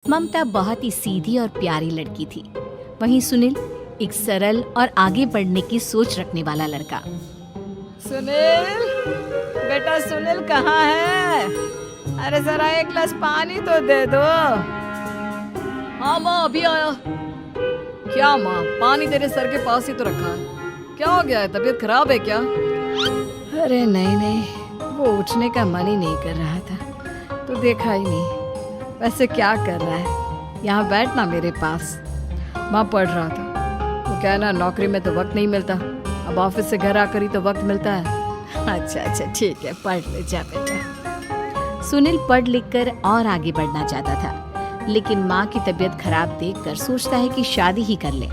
ममता बहुत ही सीधी और प्यारी लड़की थी। वहीं सुनील एक सरल और आगे बढ़ने की सोच रखने वाला लड़का। सुनील, बेटा सुनील कहाँ है? अरे जरा एक गिलास पानी तो दे दो। हाँ माँ, अभी आया। क्या माँ, पानी तेरे सर के पास ही तो रखा है। क्या हो गया है, तबीयत खराब है क्या? अरे नहीं नहीं, वो उठने का मन ही नहीं कर रहा था, तो देखा ही नहीं। वैसे क्या कर रहा है? यहाँ बैठना मेरे पास। माँ पढ़ रहा था। वो क्या है ना, नौकरी में तो वक्त नहीं मिलता, अब ऑफिस से घर आकर ही तो वक्त मिलता है। अच्छा ठीक है, पढ़ ले जा बेटा। सुनील पढ़ लिख कर और आगे बढ़ना चाहता था, लेकिन माँ की तबीयत खराब देखकर सोचता है कि शादी ही कर ले।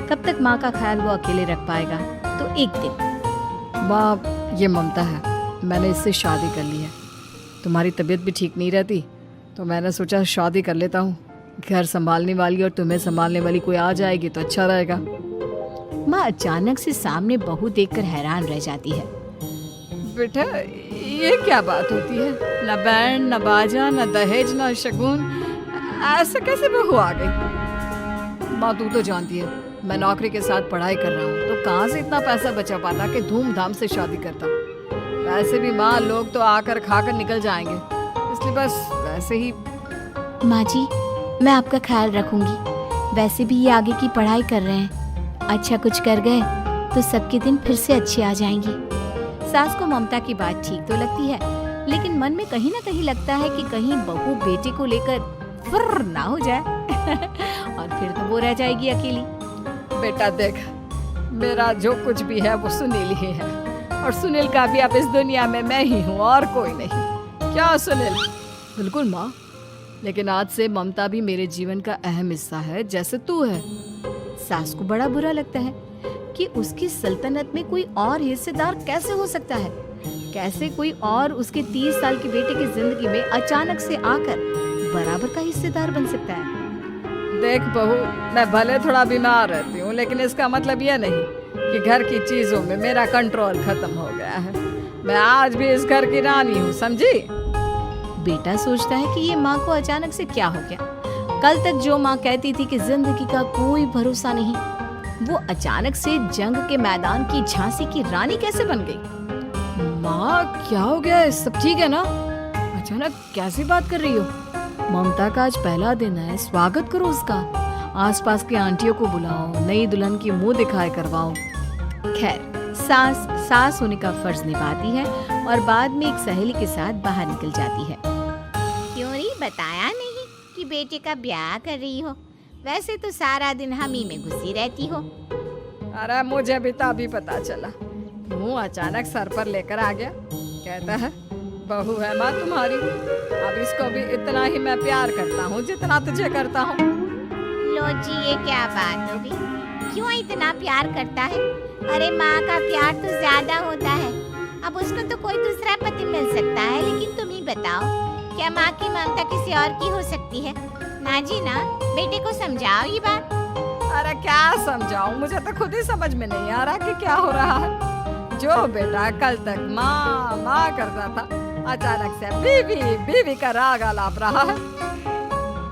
कब तक माँ का ख्याल वो अकेले रख पाएगा? तो एक दिन, माँ ये ममता है, मैंने इससे शादी कर ली है। तुम्हारी तबीयत भी ठीक नहीं रहती, तो मैंने सोचा शादी कर लेता हूँ। घर संभालने वाली और तुम्हें संभालने वाली कोई आ जाएगी तो अच्छा रहेगा। माँ अचानक से सामने बहू देखकर हैरान रह जाती है। बेटा ये क्या बात होती है? न बैंड, न बाजा, न दहेज, न शगुन, ऐसा कैसे बहू आ गई? माँ तू तो जानती है, मैं नौकरी के साथ पढ़ाई कर रहा हूँ, तो कहाँ से इतना पैसा बचा पाता कि धूमधाम से शादी करता। वैसे भी माँ, लोग तो आकर खाकर निकल जाएंगे, इसलिए बस वैसे ही। माँ जी, मैं आपका ख्याल रखूंगी। वैसे भी ये आगे की पढ़ाई कर रहे हैं, अच्छा कुछ कर गए तो सबके दिन फिर से अच्छे आ जाएंगे। सास को ममता की बात ठीक तो लगती है, लेकिन मन में कहीं ना कहीं लगता है कि कहीं बहू बेटे को लेकर फुर्र ना हो जाए और फिर तो वो रह जाएगी अकेली। बेटा देख, मेरा जो कुछ भी है वो सुनील ही है, और सुनील का भी अब इस दुनिया में मैं ही हूँ और कोई नहीं। क्या सुनील? बिल्कुल माँ, लेकिन आज से ममता भी मेरे जीवन का अहम हिस्सा है, जैसे तू है। सास को बड़ा बुरा लगता है कि उसकी सल्तनत में कोई और हिस्सेदार कैसे हो सकता है। कैसे कोई और उसके 30 साल के बेटे की जिंदगी में अचानक से आकर बराबर का हिस्सेदार बन सकता है। देख बहू, मैं भले थोड़ा बीमार रहती हूँ, लेकिन इसका मतलब यह नहीं कि घर की चीजों में मेरा कंट्रोल खत्म हो गया है। मैं आज भी इस घर की रानी हूँ, समझी? बेटा सोचता है कि ये माँ को अचानक से क्या हो गया। कल तक जो माँ कहती थी कि जिंदगी का कोई भरोसा नहीं, वो अचानक से जंग के मैदान की झांसी की रानी कैसे बन गई? माँ क्या हो गया है? सब ठीक है ना? अचानक कैसी बात कर रही हो? ममता का आज पहला दिन है, स्वागत करो उसका। आसपास की आंटियों को बुलाओ, नई दुल्हन की मुंह दिखाए करवाओ। खैर, सास होने का फर्ज निभाती है और बाद में एक सहेली के साथ बाहर निकल जाती है। क्यों री बताया नहीं कि बेटे का ब्याह कर रही हो? वैसे तो सारा दिन हम ही में घुसी रहती हो। अरे मुझे भी तभी पता चला, मुँह अचानक सर पर लेकर आ गया। कहता है बहू है माँ तुम्हारी, अब इसको भी इतना ही मैं प्यार करता हूँ जितना तुझे करता हूँ। लो जी, ये क्या बात होगी? क्यों इतना प्यार करता है? अरे माँ का प्यार तो ज्यादा होता है। अब उसको तो कोई दूसरा पति मिल सकता है, लेकिन तुम ही बताओ, क्या माँ की ममता किसी और की हो सकती है? ना जी ना, बेटे को समझाओ ये बात। अरे क्या समझाऊं, मुझे तो खुद ही समझ में नहीं आ रहा कि क्या हो रहा है। जो बेटा कल तक माँ माँ करता था, अचानक से बीवी बीवी का राग आलाप रहा है।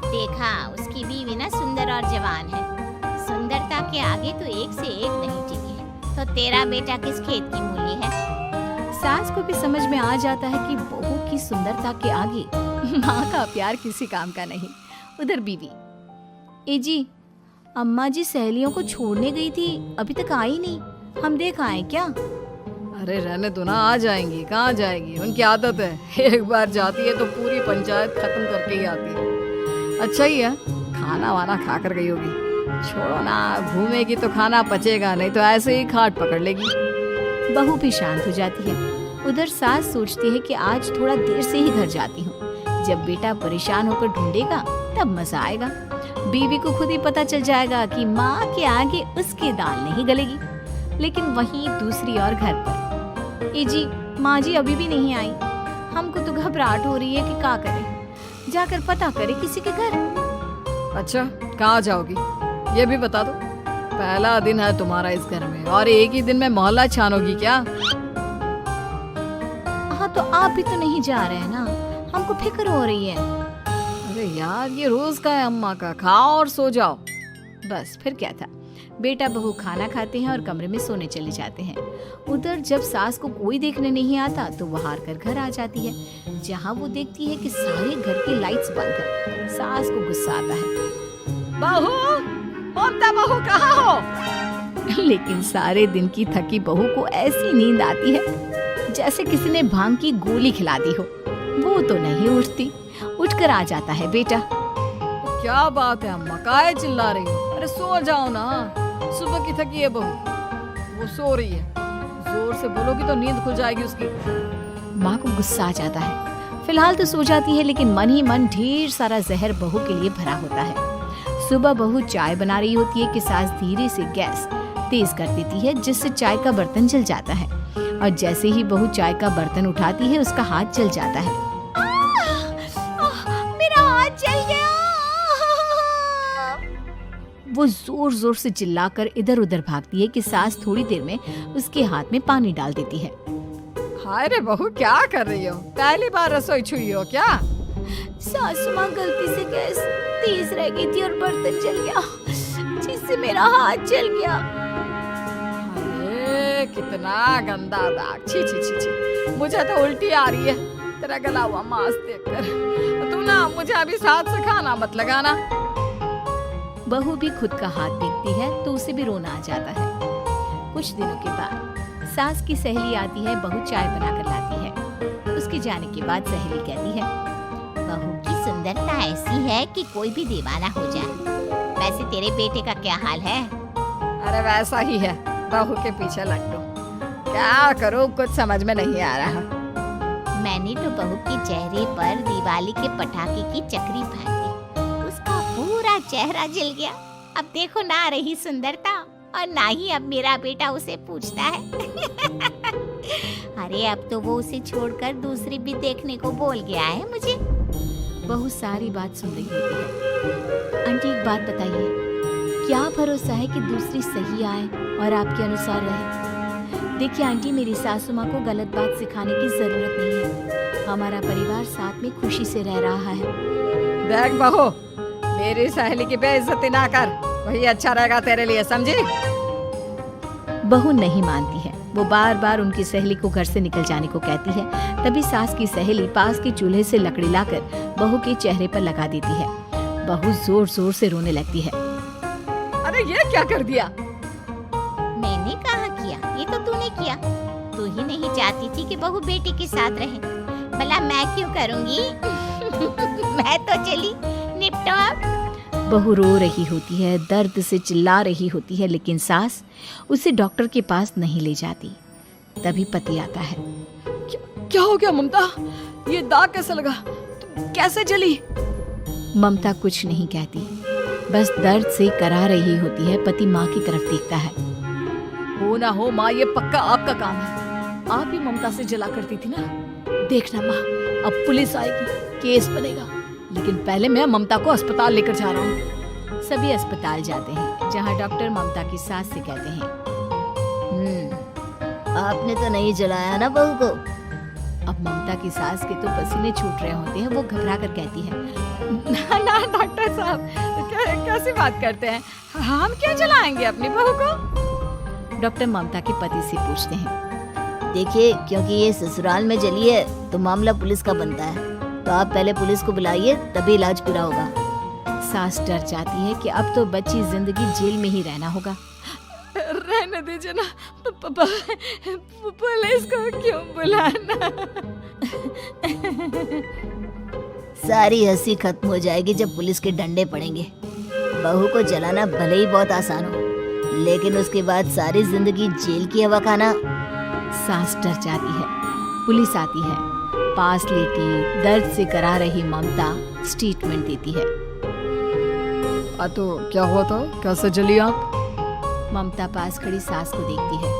देखा, उसकी बीवी ना सुंदर और जवान है। सुंदरता के आगे तो एक से एक नहीं टिकी है, तो तेरा बेटा किस खेत की मूली है? सास को भी समझ में आ जाता है कि बहू की सुंदरता के आगे माँ का प्यार किसी काम का नहीं। उधर बीवी, ए जी, अम्मा जी सहेलियों को छोड़ने गई थी, अभी तक आई नहीं, हम देख आए क्या? अरे रहने दो ना, आ जाएंगी। कहाँ जाएगी, उनकी आदत है, एक बार जाती है तो पूरी पंचायत खत्म करके ही आती है। अच्छा ही है, खाना वाना खा कर गई होगी। छोड़ो ना, घूमेगी तो खाना पचेगा, नहीं तो ऐसे ही खाट पकड़ लेगी। बहू भी शांत हो जाती है। उधर सास सोचती है कि आज थोड़ा देर से ही घर जाती हूँ, जब बेटा परेशान होकर ढूंढेगा तब मजा आएगा। बीवी को खुद ही पता चल जाएगा कि माँ के आगे उसकी दाल नहीं गलेगी। लेकिन वहीं दूसरी ओर घर पर, ए जी, माँ जी अभी भी नहीं आई, हमको तो घबराहट हो रही है कि क्या करें, जाकर पता करें किसी के घर। अच्छा, कहाँ जाओगी ये भी बता दो। पहला दिन है तुम्हारा इस घर में और एक ही दिन में मोहल्ला छानोगी क्या? हाँ तो आप भी तो नहीं जा रहे हैं ना, हमको फिक्र हो रही है। अरे अरे यार, ये रोज का है अम्मा का, खाओ और सो जाओ। बस फिर क्या था, बेटा बहू खाना खाते हैं और कमरे में सोने चले जाते हैं। उधर जब सास को कोई देखने नहीं आता तो वो हार कर घर आ जाती है, जहाँ वो देखती है कि सारे घर की लाइट्स बंद है। सास को गुस्सा आता है, बहू, ममता बहू कहाँ हो? लेकिन सारे दिन की थकी बहू को ऐसी नींद आती है जैसे किसी ने भांग की गोली खिला दी हो। वो तो नहीं उठती, उठकर आ जाता है बेटा। क्या बात है अम्मा, काहे चिल्ला रही हो? अरे सो जाओ ना, सुबह की थकी है बहू, वो सो रही है। जोर से बोलोगी तो नींद खुल जाएगी उसकी। माँ को गुस्सा आ जाता है। फिलहाल तो सो जाती है, लेकिन मन ही मन ढेर सारा जहर बहू के लिए भरा होता है। सुबह बहू चाय बना रही होती है कि सास धीरे से गैस तेज कर देती है, जिससे चाय का बर्तन जल जाता है। और जैसे ही बहू चाय का बर्तन उठाती है, उसका हाथ जल जाता है। मेरा हाथ जल गया। वो जोर जोर से चिल्लाकर इधर उधर भागती है कि सास थोड़ी देर में उसके हाथ में पानी डाल देती है। हाय रे बहू, क्या कर रही हो? पहली बार रसोई छुई हो क्या? सासू माँ गलती से गैस तेज रह गई थी और बर्तन जल गया, जिससे मेरा हाथ जल गया। अरे कितना गंदा दाग, छी छी छी छी, मुझे तो उल्टी आ रही है तेरा गला हुआ मांस देखकर। तू ना मुझे अभी साथ से खाना मत लगाना। बहू भी खुद का हाथ देखती है तो उसे भी रोना आ जाता है। कुछ दिनों के बाद सास की सहेली आती है, बहू चाय बनाकर लाती है। उसके जाने के बाद सहेली कहती है, बहू की सुंदरता ऐसी है कि कोई भी दीवाना हो जाए। वैसे तेरे बेटे का क्या हाल है? अरे वैसा ही है, बहू के पीछे लग दो। क्या करूं, कुछ समझ में नहीं आ रहा। मैंने तो बहू के चेहरे पर दिवाली के पटाखे की चक्री फेंकी, उसका पूरा चेहरा जल गया। अब देखो ना रही सुंदरता, और ना ही अब मेरा बेटा उसे पूछता है। अरे अब तो वो उसे छोड़कर दूसरी भी देखने को बोल गया है मुझे। बहू सारी बात सुन रही होती है। आंटी एक बात बताइए, क्या भरोसा है कि दूसरी सही आए और आपके अनुसार रहे? देखिए आंटी, मेरी सासू माँ को गलत बात सिखाने की जरूरत नहीं है। हमारा परिवार साथ में खुशी से रह रहा है। देख बहू, मेरी सहेली की बेइज्जती ना कर, वही अच्छा रहेगा तेरे लिए, समझी? बहू नहीं मानती है। वो बार बार उनकी सहेली को घर से निकल जाने को कहती है। तभी सास की सहेली पास के चूल्हे से लकड़ी लाकर बहू के चेहरे पर लगा देती है। बहू जोर जोर से रोने लगती है। अरे ये क्या कर दिया? मैंने कहा किया, ये तो तूने किया। तू ही नहीं चाहती थी कि बहू बेटी के साथ रहे, भला मैं क्यों करूँगी? मैं तो चली, निपटो अब। बहू रो रही होती है, दर्द से चिल्ला रही होती है, लेकिन सास उसे डॉक्टर के पास नहीं ले जाती। तभी पति आता है। क्या हो गया ममता? ये दाग कैसे लगा? कैसे जली? ममता कुछ नहीं कहती, बस दर्द से करा रही होती है। पति माँ की तरफ देखता है। हो ना हो माँ, ये पक्का आपका काम है। आप ही ममता से जला करती थी ना। देखना माँ, अब पुलिस आएगी, केस बनेगा, लेकिन पहले मैं ममता को अस्पताल लेकर जा रहा हूँ। सभी अस्पताल जाते हैं, जहाँ डॉक्टर ममता की सास से कहते हैं, आपने तो नहीं जलाया ना बहू को? अब ममता की सास के तो पसीने छूट रहे होते हैं। वो घबरा कर कहती है, ना डॉक्टर साहब, कैसी बात करते हैं? हम क्यों जलाएंगे अपनी बहू को? डॉक्टर ममता के पति से पूछते हैं। देखिए, क्योंकि ये ससुराल में जली है तो मामला पुलिस का बनता है, तो आप पहले पुलिस को बुलाइए, तभी इलाज पूरा होगा। सास डर जाती है कि अब तो बच्ची जिंदगी जेल में ही रहना होगा। रहने दीजिए ना, पुलिस को क्यों बुलाना? सारी हंसी खत्म हो जाएगी जब पुलिस के डंडे पड़ेंगे। बहू को जलाना भले ही बहुत आसान हो, लेकिन उसके बाद सारी जिंदगी जेल की हवा खाना। सास डर जाती है। पुलिस आती है। पास लेटी दर्द से करा रही ममता स्टेटमेंट देती है। तो क्या हुआ था? कैसे जली आप? ममता पास खड़ी सास को देखती है।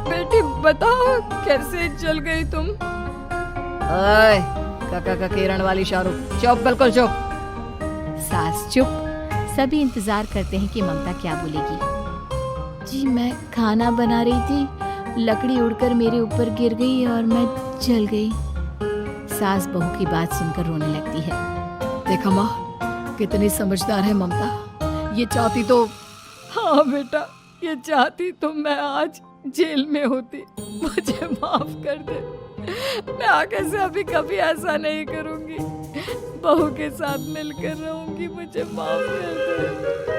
बेटी बताओ, कैसे जल गई तुम? ओए, काका का किरण वाली शाहरुख, चुप, बिल्कुल चुप। सास चुप। सभी इंतजार करते हैं कि ममता क्या बोलेगी। जी मैं खाना बना रही थी, लकड़ी उड़कर मेरे ऊपर गिर गई और मैं जल गई। सास बहू की बात सुनकर रोने लगती है। देखा माँ, कितनी समझदार है ममता। ये चाहती तो, हाँ बेटा, ये चाहती तो मैं आज जेल में होती। मुझे माफ कर दे, मैं आगे से अभी कभी ऐसा नहीं करूंगी। बहू के साथ मिलकर रहूंगी, मुझे माफ कर दे।